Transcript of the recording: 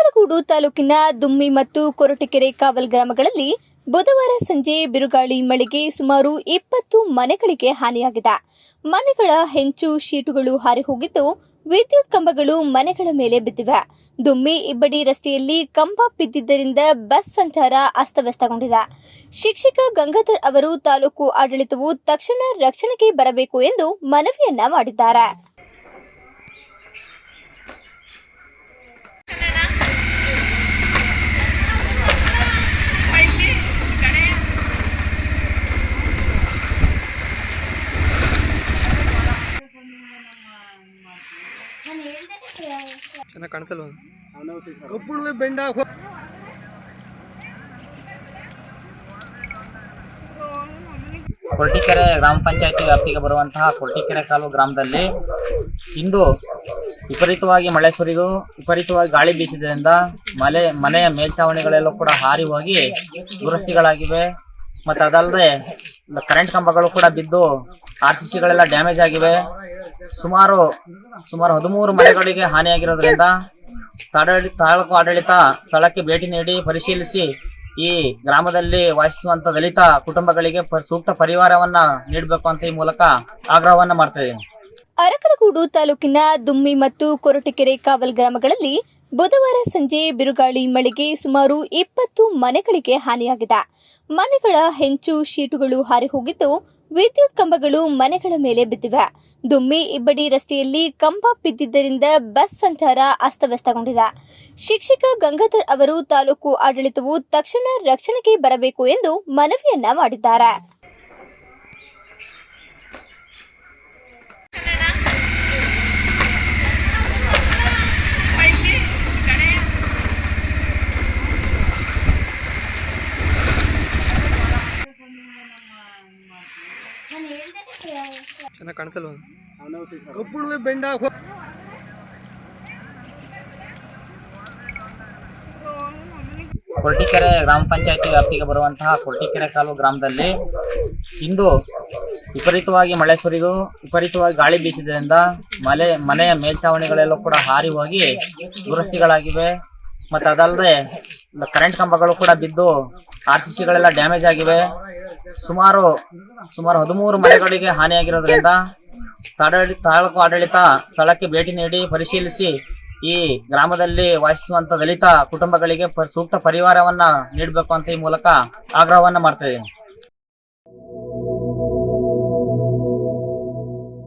ಅರಕಲಗೂಡು ತಾಲೂಕಿನ ದುಮ್ಮಿ ಮತ್ತು ಕೊರಟಗೆರೆ ಕಾವಲ್ ಗ್ರಾಮಗಳಲ್ಲಿ ಬುಧವಾರ ಸಂಜೆ ಬಿರುಗಾಳಿ ಮಳೆಗೆ ಸುಮಾರು 20 ಮನೆಗಳಿಗೆ ಹಾನಿಯಾಗಿದೆ. ಮನೆಗಳ ಹೆಂಚು ಶೀಟುಗಳು ಹಾರಿಹೋಗಿದ್ದು, ವಿದ್ಯುತ್ ಕಂಬಗಳು ಮನೆಗಳ ಮೇಲೆ ಬಿದ್ದಿವೆ. ದುಮ್ಮಿ ಇಬ್ಬಡಿ ರಸ್ತೆಯಲ್ಲಿ ಕಂಬ ಬಿದ್ದಿದ್ದರಿಂದ ಬಸ್ ಸಂಚಾರ ಅಸ್ತವ್ಯಸ್ತಗೊಂಡಿದೆ. ಶಿಕ್ಷಕ ಗಂಗಾಧರ್ ಅವರು ತಾಲೂಕು ಆಡಳಿತವು ತಕ್ಷಣ ರಕ್ಷಣೆಗೆ ಬರಬೇಕು ಎಂದು ಮನವಿಯನ್ನ ಮಾಡಿದ್ದಾರೆ. ಕೊರಟಗೆರೆ ಗ್ರಾಮ ಪಂಚಾಯತಿ ವ್ಯಾಪ್ತಿಗೆ ಬರುವಂತಹ ಕೊರಟಗೆರೆ ಕಾಲುವೆ ಗ್ರಾಮದಲ್ಲಿ ಇಂದು ವಿಪರೀತವಾಗಿ ಮಳೆ ಸುರಿದು ವಿಪರೀತವಾಗಿ ಗಾಳಿ ಬೀಸಿದ್ದರಿಂದ ಮನೆಯ ಮೇಲ್ಛಾವಣಿಗಳೆಲ್ಲೂ ಕೂಡ ಹಾರಿ ಹೋಗಿ ದುರಸ್ತಿಗಳಾಗಿವೆ. ಮತ್ತು ಅದಲ್ಲದೆ ಕರೆಂಟ್ ಕಂಬಗಳು ಕೂಡ ಬಿದ್ದು RCCಗಳೆಲ್ಲ ಡ್ಯಾಮೇಜ್ ಆಗಿವೆ. ಸುಮಾರು 13 ಮನೆಗಳಿಗೆ ಹಾನಿಯಾಗಿರೋದ್ರಿಂದ ತಾಲೂಕು ಆಡಳಿತ ಸ್ಥಳಕ್ಕೆ ಭೇಟಿ ನೀಡಿ ಪರಿಶೀಲಿಸಿ ಈ ಗ್ರಾಮದಲ್ಲಿ ವಾಸಿಸುವಂತ ದಲಿತ ಕುಟುಂಬಗಳಿಗೆ ಸೂಕ್ತ ಪರಿಹಾರವನ್ನ ನೀಡಬೇಕು ಅಂತ ಈ ಮೂಲಕ ಆಗ್ರಹವನ್ನ ಮಾಡ್ತಾ ಇದ್ದೀನಿ. ಅರಕಲಗೂಡು ತಾಲೂಕಿನ ದುಮ್ಮಿ ಮತ್ತು ಕೊರಟಗೆರೆ ಕಾವಲ್ ಗ್ರಾಮಗಳಲ್ಲಿ ಬುಧವಾರ ಸಂಜೆ ಬಿರುಗಾಳಿ ಮಳೆಗೆ ಸುಮಾರು 20 ಮನೆಗಳಿಗೆ ಹಾನಿಯಾಗಿದೆ. ಮನೆಗಳ ಹೆಂಚು ಶೀಟುಗಳು ಹಾರಿಹೋಗಿದ್ದು, ವಿದ್ಯುತ್ ಕಂಬಗಳು ಮನೆಗಳ ಮೇಲೆ ಬಿದ್ದಿವೆ. ದುಮ್ಮಿ ಇಬ್ಬಡಿ ರಸ್ತೆಯಲ್ಲಿ ಕಂಬ ಬಿದ್ದಿದ್ದರಿಂದ ಬಸ್ ಸಂಚಾರ ಅಸ್ತವ್ಯಸ್ತಗೊಂಡಿದೆ. ಶಿಕ್ಷಕ ಗಂಗಾಧರ್ ಅವರು ತಾಲೂಕು ಆಡಳಿತವು ತಕ್ಷಣ ರಕ್ಷಣೆಗೆ ಬರಬೇಕು ಎಂದು ಮನವಿಯನ್ನ ಮಾಡಿದ್ದಾರೆ. ಕೊರಟಗೆರೆ ಗ್ರಾಮ ಪಂಚಾಯತಿ ವ್ಯಾಪ್ತಿಗೆ ಬರುವಂತಹ ಕೊರಟಗೆರೆ ಕಾಲುವೆ ಗ್ರಾಮದಲ್ಲಿ ಇಂದು ವಿಪರೀತವಾಗಿ ಮಳೆ ಸುರಿದು ವಿಪರೀತವಾಗಿ ಗಾಳಿ ಬೀಸಿದ್ದರಿಂದ ಮನೆಯ ಮೇಲ್ಛಾವಣಿಗಳೆಲ್ಲೂ ಕೂಡ ಹಾರಿ ಹೋಗಿ ದುರಸ್ತಿಗಳಾಗಿವೆ. ಮತ್ತು ಅದಲ್ಲದೆ ಕರೆಂಟ್ ಕಂಬಗಳು ಕೂಡ ಬಿದ್ದು RCCಗಳೆಲ್ಲ ಡ್ಯಾಮೇಜ್ ಆಗಿವೆ. ಸುಮಾರು 13 ಮನೆಗಳಿಗೆ ಹಾನಿಯಾಗಿರೋದ್ರಿಂದ ತಾಲೂಕು ಆಡಳಿತ ಸ್ಥಳಕ್ಕೆ ಭೇಟಿ ನೀಡಿ ಪರಿಶೀಲಿಸಿ ಈ ಗ್ರಾಮದಲ್ಲಿ ವಾಸಿಸುವಂತ ದಲಿತ ಕುಟುಂಬಗಳಿಗೆ ಸೂಕ್ತ ಪರಿಹಾರವನ್ನ ನೀಡಬೇಕು ಅಂತ ಈ ಮೂಲಕ ಆಗ್ರಹವನ್ನ ಮಾಡ್ತಾ ಇದ್ದೀನಿ.